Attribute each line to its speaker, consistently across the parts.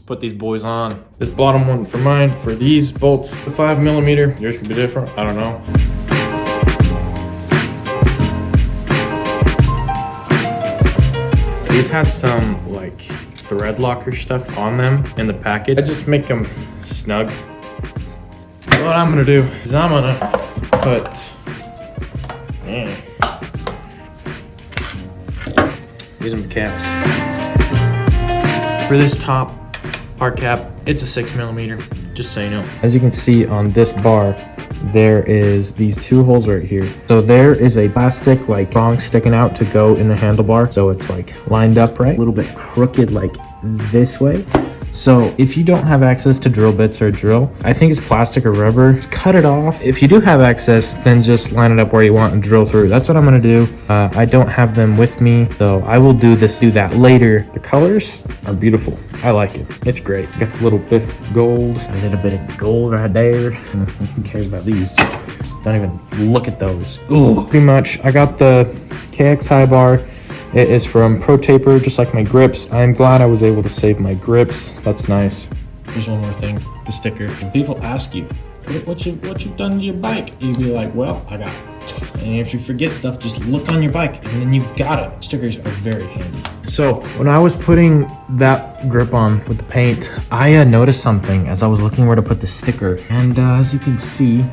Speaker 1: put these boys on. This bottom one for mine, for these bolts, the 5mm. Yours could be different, I don't know. These had some like thread locker stuff on them in the package. I just make them snug. What I'm gonna do is I'm gonna put, use them caps. For this top part cap, it's a 6mm, just so you know. As you can see on this bar, there is these two holes right here. So there is a plastic like prong sticking out to go in the handlebar. So it's like lined up right, a little bit crooked like this way. So if you don't have access to drill bits or a drill, I think it's plastic or rubber, just cut it off. If you do have access, then just line it up where you want and drill through. That's what I'm gonna do. I don't have them with me, so I will do that later. The colors are beautiful. I like it. It's great. Got a little bit of gold, a little bit of gold right there. Who cares about these? Don't even look at those. Ooh. Pretty much, I got the KX high bar. It is from Pro Taper, just like my grips. I'm glad I was able to save my grips. That's nice. Here's one more thing, the sticker. When people ask you, what you done to your bike? You'd be like, well, I got it. And if you forget stuff, just look on your bike and then you've got it. Stickers are very handy. So when I was putting that grip on with the paint, I noticed something as I was looking where to put the sticker. And as you can see,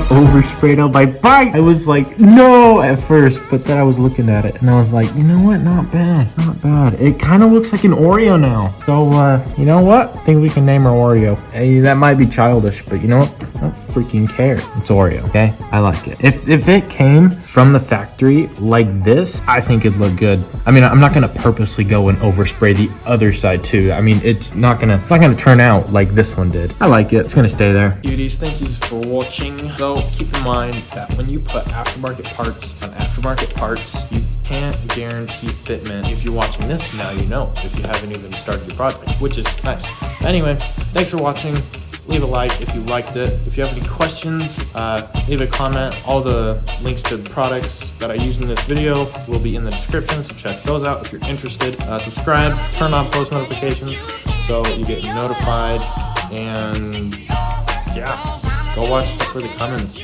Speaker 1: oversprayed on my bike. I was like, no, at first, but then I was looking at it and I was like, you know what? Not bad, not bad. It kind of looks like an Oreo now. So, you know what? I think we can name our Oreo. Hey, that might be childish, but you know what? I don't freaking care. It's Oreo, okay? I like it. If it came from the factory like this, I think it'd look good. I mean, I'm not gonna purposely go and overspray the other side too. I mean, it's not gonna turn out like this one did. I like it. It's gonna stay there. Beauties, thank you for watching. So keep in mind that when you put aftermarket parts on aftermarket parts, you can't guarantee fitment. If you're watching this, now you know, if you haven't even started your project, which is nice. Anyway, thanks for watching. Leave a like if you liked it. If you have any questions, leave a comment. All the links to the products that I used in this video will be in the description, so check those out if you're interested. Subscribe, turn on post notifications so you get notified, and yeah, go watch for the comments.